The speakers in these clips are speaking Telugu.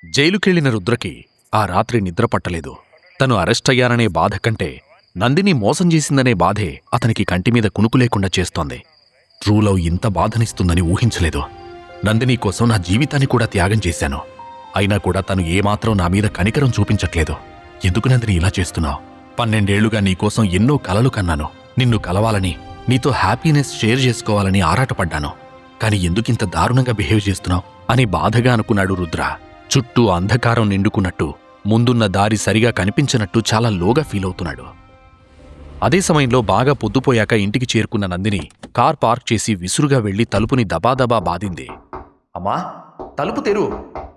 జైలుకెళ్లిన రుద్రకి ఆ రాత్రి నిద్ర పట్టలేదు. తను అరెస్టయ్యాననే బాధ కంటే నందిని మోసం చేసిందనే బాధే అతనికి కంటిమీద కునుకు లేకుండా చేస్తోంది. ట్రూ లవ్ ఇంత బాధనిస్తుందని ఊహించలేదు. నందిని కోసం నా జీవితాన్ని కూడా త్యాగం చేశాను. అయినా కూడా తను ఏమాత్రం నా మీద కనికరం చూపించట్లేదు. ఎందుకు నందిని ఇలా చేస్తున్నావు? 12 ఏళ్లుగా నీకోసం ఎన్నో కలలు కన్నాను. నిన్ను కలవాలని, నీతో హ్యాపీనెస్ షేర్ చేసుకోవాలని ఆరాటపడ్డాను. కాని ఎందుకింత దారుణంగా బిహేవ్ చేస్తున్నావు అని బాధగా అనుకున్నాడు రుద్ర. చుట్టూ అంధకారం నిండుకున్నట్టు, ముందున్న దారి సరిగా కనిపించనట్టు చాలా లోగా ఫీలవుతున్నాడు. అదే సమయంలో బాగా పొద్దుపోయాక ఇంటికి చేరుకున్న నందిని కార్ పార్క్ చేసి విసురుగా వెళ్లి తలుపుని దబాదబా బాదింది. అమ్మా, తలుపు తెరు,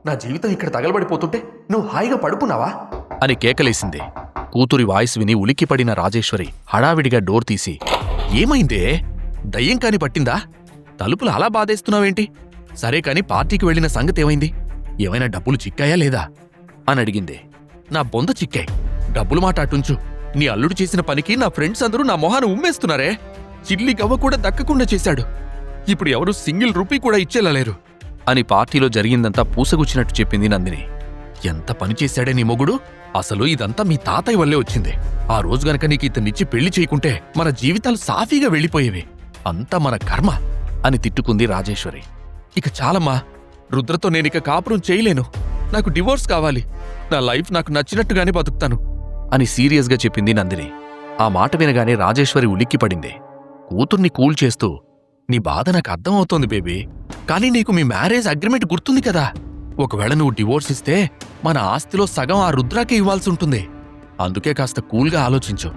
నా జీవితం ఇక్కడ తగలబడిపోతుంటే నువ్వు హాయిగా పడుకున్నావా అని కేకలేసింది. కూతురి వాయిస్ విని ఉలిక్కిపడిన రాజేశ్వరి హడావిడిగా డోర్ తీసి, ఏమైందే? దయ్యం కాని పట్టిందా? తలుపులు అలా బాధేస్తున్నావేంటి? సరే కాని పార్టీకి వెళ్లిన సంగతేమైంది? ఏమైనా డబ్బులు చిక్కాయా లేదా అని అడిగింది. నా బొంద చిక్కాయి. డబ్బులు మాట అటుంచు. నీ అల్లుడు చేసిన పనికి నా ఫ్రెండ్స్ అందరూ నా మొహాన్ని ఉమ్మేస్తున్నారే. చిల్లి గవ్వ కూడా దక్కకుండా చేశాడు. ఇప్పుడు ఎవరూ సింగిల్ రూపీ కూడా ఇచ్చేలా లేరు అని పార్టీలో జరిగిందంతా పూసగుచ్చినట్టు చెప్పింది నందిని. ఎంత పనిచేశాడే నీ మొగుడు? అసలు ఇదంతా మీ తాతయ్య వల్లే వచ్చింది. ఆ రోజు గనక నీకు ఇతనిచ్చి పెళ్లి చేయకుంటే మన జీవితాలు సాఫీగా వెళ్ళిపోయేవి. అంతా మన కర్మ అని తిట్టుకుంది రాజేశ్వరి. ఇక చాలమ్మా, రుద్రతో నేనిక కాపురం చేయలేను. నాకు డివోర్స్ కావాలి. నా లైఫ్ నాకు నచ్చినట్టుగానే బతుకుతాను అని సీరియస్గా చెప్పింది నందిని. ఆ మాట వినగానే రాజేశ్వరి ఉలిక్కిపడింది. కూతుర్ని కూల్ చేస్తూ, నీ బాధ నాకు అర్థమవుతోంది బేబీ. కానీ నీకు మీ మ్యారేజ్ అగ్రిమెంట్ గుర్తుంది కదా? ఒకవేళ నువ్వు డివోర్స్ ఇస్తే మన ఆస్తిలో సగం ఆ రుద్రాకే ఇవ్వాల్సి ఉంటుంది. అందుకే కాస్త కూల్గా ఆలోచించు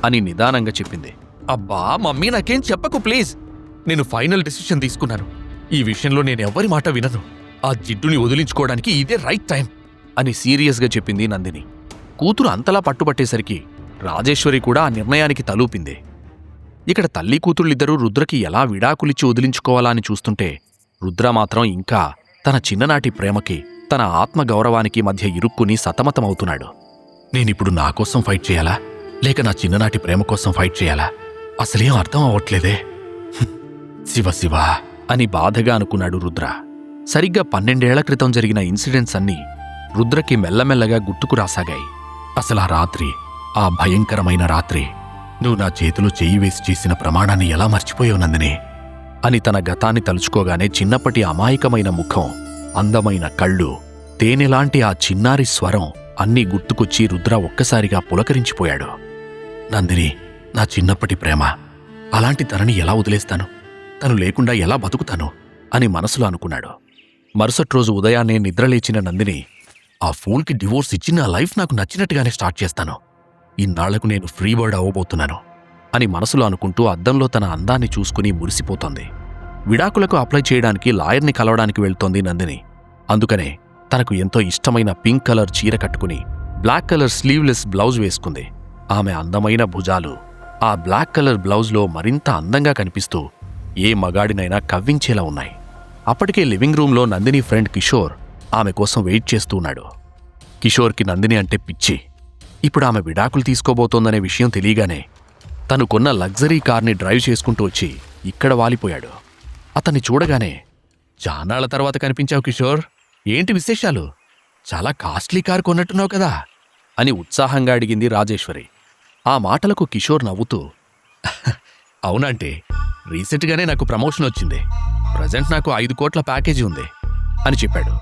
అని నిదానంగా చెప్పింది. అబ్బా మమ్మీ, నాకేం చెప్పకు ప్లీజ్. నేను ఫైనల్ డెసిషన్ తీసుకున్నాను. ఈ విషయంలో నేనెవ్వరి మాట వినను. ఆ జిడ్డుని వదిలించుకోవడానికి ఇదే రైట్ టైం అని సీరియస్గా చెప్పింది నందిని. కూతురు అంతలా పట్టుబట్టేసరికి రాజేశ్వరి కూడా ఆ నిర్ణయానికి తలూపింది. ఇక్కడ తల్లి కూతుళ్ళిద్దరూ రుద్రకి ఎలా విడాకులిచ్చి వదిలించుకోవాలా అని చూస్తుంటే, రుద్ర మాత్రం ఇంకా తన చిన్ననాటి ప్రేమకి, తన ఆత్మగౌరవానికి మధ్య ఇరుక్కుని సతమతమవుతున్నాడు. నేనిప్పుడు నా కోసం ఫైట్ చేయాలా, లేక నా చిన్ననాటి ప్రేమ కోసం ఫైట్ చేయాలా? అసలేం అర్థం అవ్వట్లేదే. శివ శివ అని బాధగా అనుకున్నాడు రుద్ర. సరిగ్గా 12 ఏళ్ల క్రితం జరిగిన ఇన్సిడెంట్స్ అన్నీ రుద్రకి మెల్లమెల్లగా గుర్తుకు రాసాగాయి. అసలా రాత్రి, ఆ భయంకరమైన రాత్రి, నువ్వు నా చేతిలో చెయ్యి వేసి చేసిన ప్రమాణాన్ని ఎలా మర్చిపోయావు నందిని అని తన గతాన్ని తలుచుకోగానే చిన్నప్పటి అమాయకమైన ముఖం, అందమైన కళ్ళు, తేనెలాంటి ఆ చిన్నారి స్వరం అన్నీ గుర్తుకొచ్చి రుద్ర ఒక్కసారిగా పులకరించిపోయాడు. నందిని, నా చిన్నప్పటి ప్రేమ. అలాంటి తనని ఎలా వదిలేస్తాను? తను లేకుండా ఎలా బతుకుతాను అని మనసులో అనుకున్నాడు. మరుసటి రోజు ఉదయాన్నే నిద్రలేచిన నందిని, ఆ ఫూల్కి డివోర్స్ ఇచ్చి నా లైఫ్ నాకు నచ్చినట్టుగానే స్టార్ట్ చేస్తాను. ఇన్నాళ్లకు నేను ఫ్రీ బర్డ్ అవ్వబోతున్నాను అని మనసులో అనుకుంటూ అద్దంలో తన అందాన్ని చూసుకుని మురిసిపోతోంది. విడాకులకు అప్లై చేయడానికి లాయర్ని కలవడానికి వెళ్తోంది నందిని. అందుకనే తనకు ఎంతో ఇష్టమైన పింక్ కలర్ చీర కట్టుకుని బ్లాక్ కలర్ స్లీవ్లెస్ బ్లౌజ్ వేసుకుంది. ఆమె అందమైన భుజాలు ఆ బ్లాక్ కలర్ బ్లౌజ్లో మరింత అందంగా కనిపిస్తూ ఏ మగాడినైనా కవ్వించేలా ఉన్నాయి. అప్పటికే లివింగ్ రూంలో నందిని ఫ్రెండ్ కిషోర్ ఆమె కోసం వెయిట్ చేస్తూ ఉన్నాడు. కిషోర్కి నందిని అంటే పిచ్చి. ఇప్పుడు ఆమె విడాకులు తీసుకోబోతోందనే విషయం తెలియగానే తను కొన్న లగ్జరీ కార్ని డ్రైవ్ చేసుకుంటూ వచ్చి ఇక్కడ వాలిపోయాడు. అతన్ని చూడగానే, చానాళ్ల తర్వాత కనిపించావు కిషోర్, ఏంటి విశేషాలు? చాలా కాస్ట్లీ కారు కొన్నట్టున్నావు కదా అని ఉత్సాహంగా అడిగింది రాజేశ్వరి. ఆ మాటలకు కిషోర్ నవ్వుతూ, అవునంటే రీసెంట్గానే నాకు ప్రమోషన్ వచ్చింది. ప్రజెంట్ నాకు 5 కోట్ల ప్యాకేజీ ఉంది అని చెప్పాడు.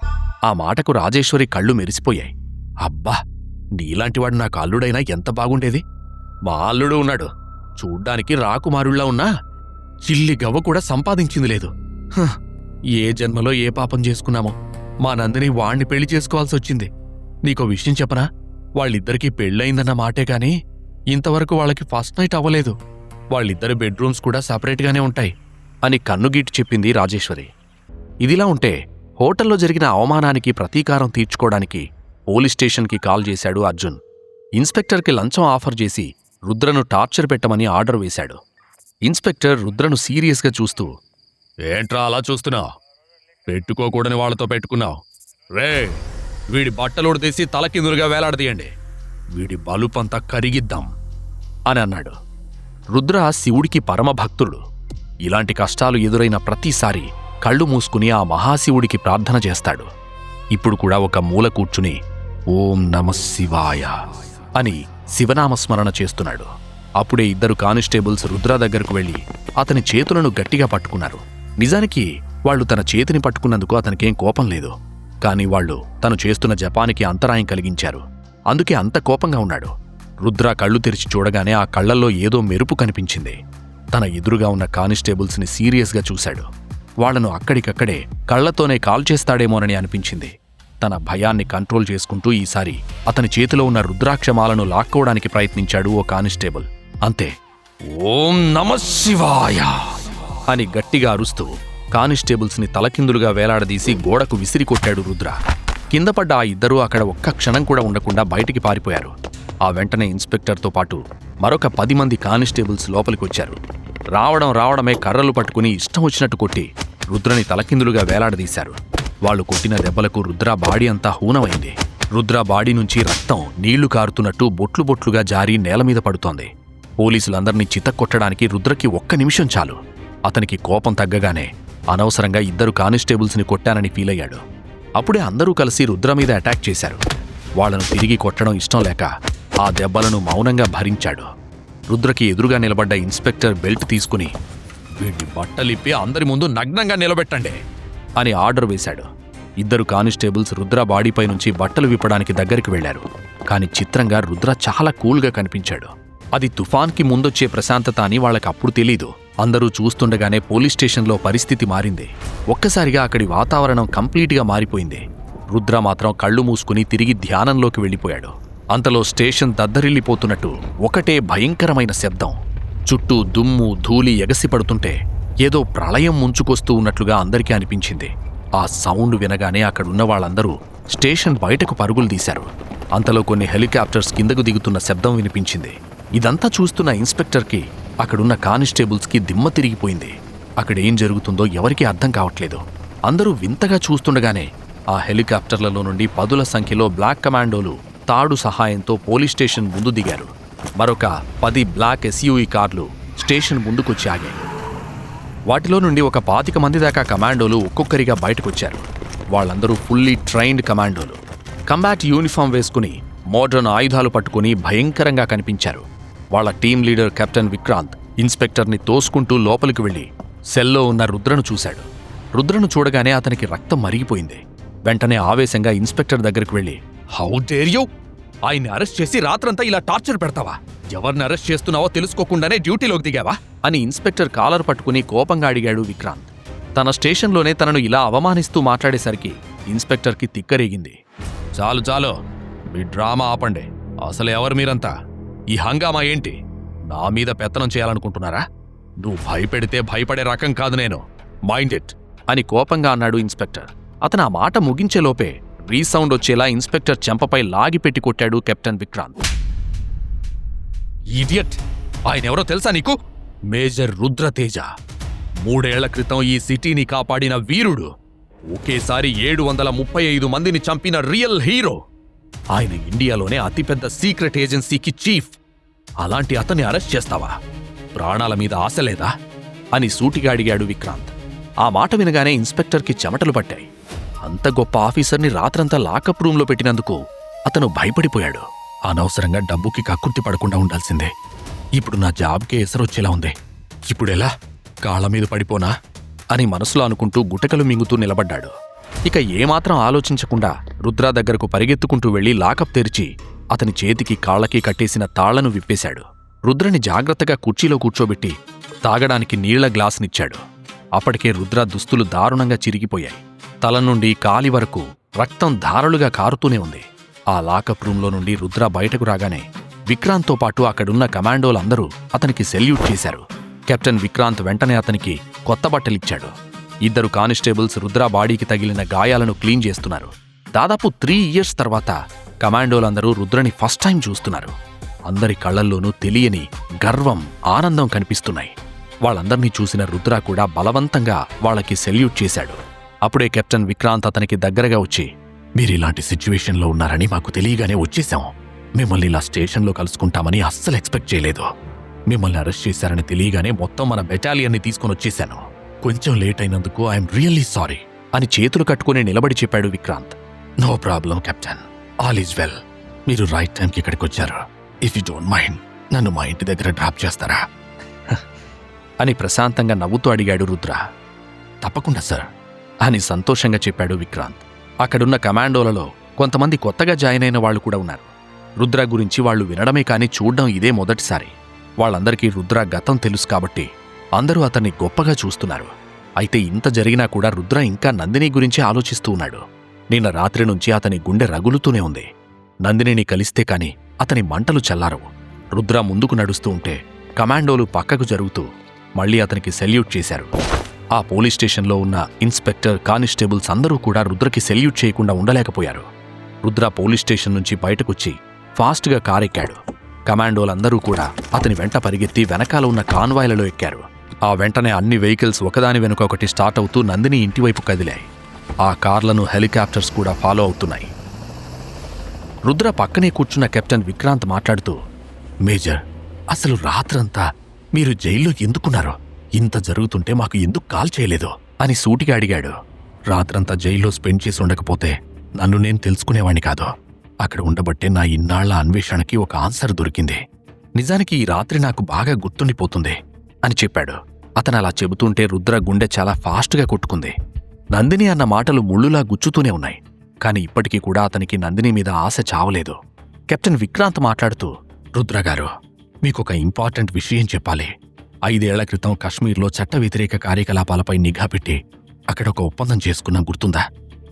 ఆ మాటకు రాజేశ్వరి కళ్ళు మెరిసిపోయాయి. అబ్బా, నీలాంటివాడు నాకు అల్లుడైనా ఎంత బాగుండేది. మా అల్లుడు ఉన్నాడు, చూడ్డానికి రాకుమారుళ్లా ఉన్నా చిల్లి గవ్వ కూడా సంపాదించింది లేదు. ఏ జన్మలో ఏ పాపం చేసుకున్నామో మా నందిని వాణ్ణి పెళ్లి చేసుకోవాల్సి వచ్చింది. నీకో విషయం చెప్పనా? వాళ్ళిద్దరికీ పెళ్ళయిందన్న మాటే కాని ఇంతవరకు వాళ్ళకి ఫస్ట్ నైట్ అవ్వలేదు. వాళ్ళిద్దరి బెడ్రూమ్స్ కూడా సపరేట్గానే ఉంటాయి అని కన్నుగీటి చెప్పింది రాజేశ్వరి. ఇదిలా ఉంటే హోటల్లో జరిగిన అవమానానికి ప్రతీకారం తీర్చుకోవడానికి పోలీస్ స్టేషన్కి కాల్ చేశాడు అర్జున్. ఇన్స్పెక్టర్కి లంచం ఆఫర్ చేసి రుద్రను టార్చర్ పెట్టమని ఆర్డర్ వేశాడు. ఇన్స్పెక్టర్ రుద్రను సీరియస్గా చూస్తూ, ఏంట్రా అలా చూస్తున్నావు? పెట్టుకోకూడని వాళ్లతో పెట్టుకున్నావు. రే, వీడి బట్టలోడు తీసి తలకిందులుగా వేలాడదీయండి. వీడి బలుపంతా కరిగిద్దాం అని అన్నాడు. రుద్ర శివుడికి పరమభక్తుడు. ఇలాంటి కష్టాలు ఎదురైన ప్రతిసారి కళ్ళు మూసుకుని ఆ మహాశివుడికి ప్రార్థన చేస్తాడు. ఇప్పుడు కూడా ఒక మూల కూర్చుని ఓం నమః శివాయ అని శివనామస్మరణ చేస్తున్నాడు. అప్పుడే ఇద్దరు కానిస్టేబుల్స్ రుద్ర దగ్గరకు వెళ్లి అతని చేతులను గట్టిగా పట్టుకున్నారు. నిజానికి వాళ్లు తన చేతిని పట్టుకున్నందుకు అతనికేం కోపం లేదు. కాని వాళ్లు తను చేస్తున్న జపానికి అంతరాయం కలిగించారు. అందుకే అంత కోపంగా ఉన్నాడు. రుద్ర కళ్ళు తెరిచి చూడగానే ఆ కళ్లల్లో ఏదో మెరుపు కనిపించింది. తన ఎదురుగా ఉన్న కానిస్టేబుల్స్ని సీరియస్గా చూశాడు. వాళ్లను అక్కడికక్కడే కళ్లతోనే కాల్చేస్తాడేమోనని అనిపించింది. తన భయాన్ని కంట్రోల్ చేసుకుంటూ ఈసారి అతని చేతిలో ఉన్న రుద్రాక్షమాలను లాక్కోవడానికి ప్రయత్నించాడు ఓ కానిస్టేబుల్. అంతే, ఓం నమః శివాయ అని గట్టిగా అరుస్తూ కానిస్టేబుల్స్ని తలకిందులుగా వేలాడదీసి గోడకు విసిరి కొట్టాడు రుద్ర. కింద పడ్డ ఆ ఇద్దరూ అక్కడ ఒక్క క్షణం కూడా ఉండకుండా బయటికి పారిపోయారు. ఆ వెంటనే ఇన్స్పెక్టర్తో పాటు మరొక 10 మంది కానిస్టేబుల్స్ లోపలికొచ్చారు. రావడమే కర్రలు పట్టుకుని ఇష్టం వచ్చినట్టు కొట్టి రుద్రని తలకిందులుగా వేలాడదీశారు. వాళ్లు కొట్టిన దెబ్బలకు రుద్ర బాడీ అంతా హూనమైంది. రుద్ర బాడీ నుంచి రక్తం నీళ్లు కారుతున్నట్టు బొట్లు బొట్లుగా జారి నేలమీద పడుతోంది. పోలీసులందర్నీ చితక్కొట్టడానికి రుద్రకి 1 నిమిషం చాలు. అతనికి కోపం తగ్గగానే అనవసరంగా 2 కానిస్టేబుల్స్ని కొట్టానని ఫీలయ్యాడు. అప్పుడే అందరూ కలిసి రుద్ర మీద అటాక్ చేశారు. వాళ్లను తిరిగి కొట్టడం ఇష్టం లేక ఆ దెబ్బలను మౌనంగా భరించాడు. రుద్రకి ఎదురుగా నిలబడ్డ ఇన్స్పెక్టర్ బెల్ట్ తీసుకుని వీటి బట్టలిప్పి అందరి ముందు నగ్నంగా నిలబెట్టండి అని ఆర్డర్ వేశాడు. 2 కానిస్టేబుల్స్ రుద్ర బాడీపై నుంచి బట్టలు విప్పడానికి దగ్గరికి వెళ్లారు. కాని చిత్రంగా రుద్ర చాలా కూల్గా కనిపించాడు. అది తుఫాన్కి ముందొచ్చే ప్రశాంతత అని వాళ్ళకప్పుడు తెలీదు. అందరూ చూస్తుండగానే పోలీస్ స్టేషన్లో పరిస్థితి మారింది. ఒక్కసారిగా అక్కడి వాతావరణం కంప్లీట్గా మారిపోయింది. రుద్ర మాత్రం కళ్ళు మూసుకుని తిరిగి ధ్యానంలోకి వెళ్ళిపోయాడు. అంతలో స్టేషన్ దద్దరిల్లిపోతున్నట్టు ఒకటే భయంకరమైన శబ్దం. చుట్టూ దుమ్ము ధూళి ఎగసిపడుతుంటే ఏదో ప్రళయం ముంచుకొస్తూ ఉన్నట్లుగా అందరికీ అనిపించింది. ఆ సౌండ్ వినగానే అక్కడున్న వాళ్ళందరూ స్టేషన్ బయటకు పరుగులు తీశారు. అంతలో కొన్ని హెలికాప్టర్స్ కిందకు దిగుతున్న శబ్దం వినిపించింది. ఇదంతా చూస్తున్న ఇన్స్పెక్టర్కి అక్కడున్న కానిస్టేబుల్స్కి దిమ్మ తిరిగిపోయింది. అక్కడేం జరుగుతుందో ఎవరికీ అర్థం కావట్లేదు. అందరూ వింతగా చూస్తుండగానే ఆ హెలికాప్టర్లలో నుండి 10ల సంఖ్యలో బ్లాక్ కమాండోలు తాడు సహాయంతో పోలీస్ స్టేషన్ ముందు దిగారు. మరొక 10 బ్లాక్ ఎస్యూవీ కార్లు స్టేషన్ ముందుకొచ్చి ఆగాయి. వాటిలో నుండి ఒక 25 మంది దాకా కమాండోలు ఒక్కొక్కరిగా బయటకొచ్చారు. వాళ్ళందరూ ఫుల్లీ ట్రైన్డ్ కమాండోలు. కంబాట్ యూనిఫామ్ వేసుకుని మోడర్న్ ఆయుధాలు పట్టుకుని భయంకరంగా కనిపించారు. వాళ్ళ టీం లీడర్ కెప్టెన్ విక్రాంత్ ఇన్స్పెక్టర్ని తోసుకుంటూ లోపలికి వెళ్లి సెల్లో ఉన్న రుద్రను చూశాడు. రుద్రను చూడగానే అతనికి రక్తం మరిగిపోయింది. వెంటనే ఆవేశంగా ఇన్స్పెక్టర్ దగ్గరికి వెళ్లి, హౌ డేర్ యూ! ఆయన్ని అరెస్ట్ చేసి రాత్రంతా ఇలా టార్చర్ పెడతావా? ఎవరిని అరెస్ట్ చేస్తున్నావో తెలుసుకోకుండానే డ్యూటీలోకి దిగావా అని ఇన్స్పెక్టర్ కాలర్ పట్టుకుని కోపంగా అడిగాడు విక్రాంత్. తన స్టేషన్లోనే తనను ఇలా అవమానిస్తూ మాట్లాడేసరికి ఇన్స్పెక్టర్కి తిక్కరేగింది. చాలు చాలు, మీ డ్రామా ఆపండి. అసలు ఎవరు మీరంతా? ఈ హంగామా ఏంటి? నా మీద పెత్తనం చేయాలనుకుంటున్నారా? నువ్వు భయపెడితే భయపడే రకం కాదు నేను. మైండ్ ఇట్ అని కోపంగా అన్నాడు ఇన్స్పెక్టర్. అతను ఆ మాట ముగించేలోపే రీసౌండ్ వచ్చేలా ఇన్స్పెక్టర్ చెంపపై లాగిపెట్టి కొట్టాడు కెప్టెన్ విక్రాంత్. ఇడియట్! ఆయనెవరో తెలుసా నీకు? మేజర్ రుద్రతేజ. 3 ఏళ్ల క్రితం ఈ సిటీని కాపాడిన వీరుడు. ఒకేసారి 735 మందిని చంపిన రియల్ హీరో. ఆయన ఇండియాలోనే అతిపెద్ద సీక్రెట్ ఏజెన్సీకి చీఫ్. అలాంటి అతన్ని అరెస్ట్ చేస్తావా? ప్రాణాల మీద ఆశ లేదా అని సూటిగా అడిగాడు విక్రాంత్. ఆ మాట వినగానే ఇన్స్పెక్టర్కి చెమటలు పట్టాయి. అంత గొప్ప ఆఫీసర్ని రాత్రంతా లాకప్ రూంలో పెట్టినందుకు అతను భయపడిపోయాడు. అనవసరంగా డబ్బుకి కక్కుర్తి పడకుండా ఉండాల్సిందే. ఇప్పుడు నా జాబ్కే ఎసరొచ్చేలా ఉంది. ఇప్పుడెలా? కాళ్ల మీద పడిపోనా అని మనసులో అనుకుంటూ గుటకలు మింగుతూ నిలబడ్డాడు. ఇక ఏమాత్రం ఆలోచించకుండా రుద్ర దగ్గరకు పరిగెత్తుకుంటూ వెళ్లి లాకప్ తెరిచి అతని చేతికి కాళ్లకి కట్టేసిన తాళ్లను విప్పేశాడు. రుద్రని జాగ్రత్తగా కుర్చీలో కూర్చోబెట్టి తాగడానికి నీళ్ల గ్లాసునిచ్చాడు. అప్పటికే రుద్ర దుస్తులు దారుణంగా చిరిగిపోయాయి. తల నుండి కాలి వరకు రక్తం ధారలుగా కారుతూనే ఉంది. ఆ లాకప్ రూంలో నుండి రుద్ర బయటకు రాగానే విక్రాంత్తో పాటు అక్కడున్న కమాండోలందరూ అతనికి సెల్యూట్ చేశారు. కెప్టెన్ విక్రాంత్ వెంటనే అతనికి కొత్త బట్టలిచ్చాడు. 2 కానిస్టేబుల్స్ రుద్ర బాడీకి తగిలిన గాయాలను క్లీన్ చేస్తున్నారు. దాదాపు 3 ఇయర్స్ తర్వాత కమాండోలందరూ రుద్రని ఫస్ట్ టైం చూస్తున్నారు. అందరి కళ్లల్లోనూ తెలియని గర్వం, ఆనందం కనిపిస్తున్నాయి. వాళ్ళందర్నీ చూసిన రుద్ర కూడా బలవంతంగా వాళ్ళకి సెల్యూట్ చేశాడు. అప్పుడే కెప్టెన్ విక్రాంత్ అతనికి దగ్గరగా వచ్చి, మీరిలాంటి సిచ్యువేషన్లో ఉన్నారని మాకు తెలియగానే వచ్చేశాం. మిమ్మల్ని ఇలా స్టేషన్లో కలుసుకుంటామని అస్సలు ఎక్స్పెక్ట్ చేయలేదు. మిమ్మల్ని అరెస్ట్ చేశారని తెలియగానే మొత్తం మన బెటాలియన్ని తీసుకుని వచ్చేశాను. కొంచెం లేట్ అయినందుకు ఐఎమ్ రియల్లీ సారీ అని చేతులు కట్టుకుని నిలబడి చెప్పాడు Vikrant. No problem captain, all is well. మీరు రైట్ టైంకి ఇక్కడికి వచ్చారు. ఇఫ్ యూ డోంట్ మైండ్ నన్ను మా ఇంటి దగ్గర డ్రాప్ చేస్తారా అని ప్రశాంతంగా నవ్వుతూ అడిగాడు రుద్ర. తప్పకుండా సార్ అని సంతోషంగా చెప్పాడు విక్రాంత్. అక్కడున్న కమాండోలలో కొంతమంది కొత్తగా జాయిన్ అయిన వాళ్ళు కూడా ఉన్నారు. రుద్ర గురించి వాళ్ళు వినడమే కానీ చూడ్డం ఇదే మొదటిసారి. వాళ్ళందరికీ రుద్ర గతం తెలుసు కాబట్టి అందరూ అతన్ని గొప్పగా చూస్తున్నారు. అయితే ఇంత జరిగినా కూడా రుద్ర ఇంకా నందిని గురించి ఆలోచిస్తూ ఉన్నాడు. నిన్న రాత్రి నుంచి అతని గుండె రగులుతూనే ఉంది. నందినిని కలిస్తే కాని అతని మంటలు చల్లారవు. రుద్ర ముందుకు నడుస్తూ ఉంటే కమాండోలు పక్కకు జరుగుతూ మళ్లీ అతనికి సెల్యూట్ చేశారు. ఆ పోలీస్ స్టేషన్లో ఉన్న ఇన్స్పెక్టర్, కానిస్టేబుల్స్ అందరూ కూడా రుద్రకి సెల్యూట్ చేయకుండా ఉండలేకపోయారు. రుద్ర పోలీస్ స్టేషన్ నుంచి బయటకొచ్చి ఫాస్ట్గా కారెక్కాడు. కమాండోలందరూ కూడా అతని వెంట పరిగెత్తి వెనకాల ఉన్న కాన్వాయ్లలో ఎక్కారు. ఆ వెంటనే అన్ని వెహికల్స్ ఒకదాని వెనుక ఒకటి స్టార్ట్ అవుతూ నందిని ఇంటివైపు కదిలాయి. ఆ కార్లను హెలికాప్టర్స్ కూడా ఫాలో అవుతున్నాయి. రుద్ర పక్కనే కూర్చున్న కెప్టెన్ విక్రాంత్ మాట్లాడుతూ, మేజర్, అసలు రాత్రంతా మీరు జైల్లో ఎందుకున్నారో? ఇంత జరుగుతుంటే మాకు ఎందుకు కాల్ చేయలేదు అని సూటిగా అడిగాడు. రాత్రంతా జైల్లో స్పెండ్ చేసి ఉండకపోతే నన్ను నేను తెలుసుకునేవాణ్ణి కాదు. అక్కడ ఉండబట్టే నా ఇన్నాళ్ల అన్వేషణకి ఒక ఆన్సర్ దొరికింది. నిజానికి ఈ రాత్రి నాకు బాగా గుర్తుండిపోతుంది అని చెప్పాడు. అతను అలా చెబుతుంటే రుద్ర గుండె చాలా ఫాస్ట్గా కొట్టుకుంది. నందిని అన్న మాటలు ముళ్ళులా గుచ్చుతూనే ఉన్నాయి. కాని ఇప్పటికీ కూడా అతనికి నందిని మీద ఆశ చావలేదు. కెప్టెన్ విక్రాంత్ మాట్లాడుతూ, రుద్రగారు, మీకొక ఇంపార్టెంట్ విషయం చెప్పాలి. 5 ఏళ్ల క్రితం కశ్మీర్లో చట్ట వ్యతిరేక కార్యకలాపాలపై నిఘా పెట్టి అక్కడ ఒక ఒప్పందం చేసుకున్నాం, గుర్తుందా?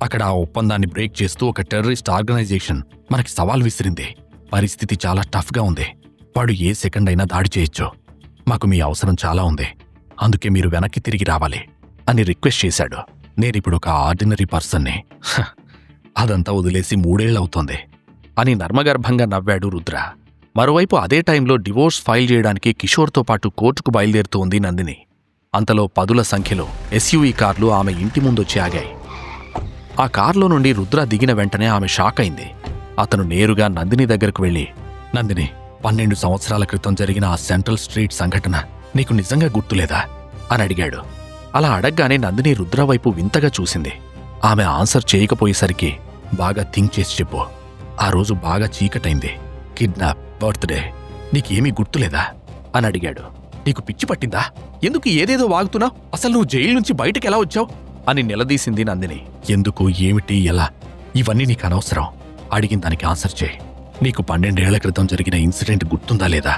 అక్కడ ఆ ఒప్పందాన్ని బ్రేక్ చేస్తూ ఒక టెర్రరిస్ట్ ఆర్గనైజేషన్ మనకి సవాల్ విసిరింది. పరిస్థితి చాలా టఫ్గా ఉంది. వాడు ఏ సెకండ్ అయినా దాడి చేయొచ్చు. మాకు మీ అవసరం చాలా ఉంది. అందుకే మీరు వెనక్కి తిరిగి రావాలి అని రిక్వెస్ట్ చేశాడు. నేనిప్పుడు ఒక ఆర్డినరీ పర్సన్ని. అదంతా వదిలేసి 3 ఏళ్లవుతోంది అని నర్మగర్భంగా నవ్వాడు రుద్ర. మరోవైపు అదే టైంలో డివోర్స్ ఫైల్ చేయడానికి కిషోర్తో పాటు కోర్టుకు బయలుదేరుతూ ఉంది నందిని. అంతలో 10ల సంఖ్యలో ఎస్యూవీ కార్లు ఆమె ఇంటి ముందొచ్చి ఆగాయి. ఆ కార్లో నుండి రుద్ర దిగిన వెంటనే ఆమె షాక్ అయింది. అతను నేరుగా నందిని దగ్గరకు వెళ్ళి, నందిని, 12 సంవత్సరాల క్రితం జరిగిన ఆ సెంట్రల్ స్ట్రీట్ సంఘటన నీకు నిజంగా గుర్తులేదా అని అడిగాడు. అలా అడగ్గానే నందిని రుద్ర వైపు వింతగా చూసింది. ఆమె ఆన్సర్ చేయకపోయేసరికి, బాగా థింక్ చేసి చెప్పు. ఆ రోజు బాగా చీకటైంది. కిడ్నాప్, బర్త్డే, నీకేమీ గుర్తులేదా అని అడిగాడు. నీకు పిచ్చి పట్టిందా? ఎందుకు ఏదేదో వాగుతున్నావు? అసలు నువ్వు జైలు నుంచి బయటకెలా వచ్చావు అని నిలదీసింది నందిని. ఎందుకు, ఏమిటి, ఎలా, ఇవన్నీ నీకు అనవసరం. అడిగిన దానికి ఆన్సర్ చేయి. నీకు 12 ఏళ్ల క్రితం జరిగిన ఇన్సిడెంట్ గుర్తుందా లేదా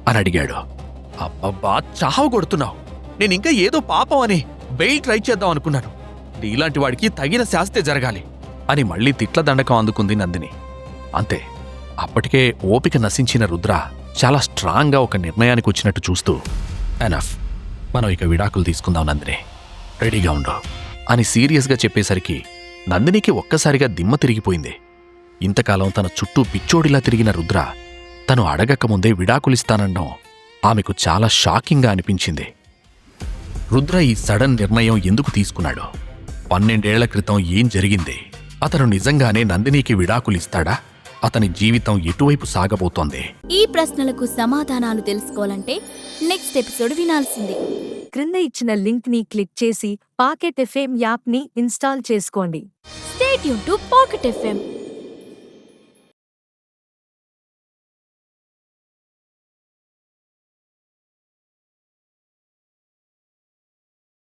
అని అడిగాడు. అబ్బబ్బా, చావు కొడుతున్నావు. నేనింకా ఏదో పాపం అని బెయిల్ ట్రై చేద్దాం అనుకున్నాను. నీలాంటి వాడికి తగిన శాస్తే జరగాలి అని మళ్లీ తిట్ల దండకం అందుకుంది నందిని. అంతే, అప్పటికే ఓపిక నశించిన రుద్ర చాలా స్ట్రాంగ్గా ఒక నిర్ణయానికి వచ్చినట్టు చూస్తూ, ఎనఫ్, మనం ఇక విడాకులు తీసుకుందాం నందిని, రెడీగా ఉండు అని సీరియస్గా చెప్పేసరికి నందినికి ఒక్కసారిగా దిమ్మ తిరిగిపోయింది. ఇంతకాలం తన చుట్టూ పిచ్చోడిలా తిరిగిన రుద్ర తను అడగకముందే విడాకులిస్తానడం ఆమెకు చాలా షాకింగ్గా అనిపించింది. రుద్ర ఈ సడన్ నిర్ణయం ఎందుకు తీసుకున్నాడు? 12 ఏళ్ల క్రితం ఏం జరిగింది? అతను నిజంగానే నందినికి విడాకులిస్తాడా? అతని జీవితం ఎటువైపు సాగబోతోంది? ఈ ప్రశ్నలకు సమాధానాలు తెలుసుకోవాలంటే నెక్స్ట్ ఎపిసోడ్ వినాల్సిందే. క్రింద ఇచ్చిన లింక్ ని క్లిక్ చేసి పాకెట్ ఎఫ్ఎం యాప్ ని ఇన్స్టాల్ చేసుకోండి. Stay tune to pocket FM.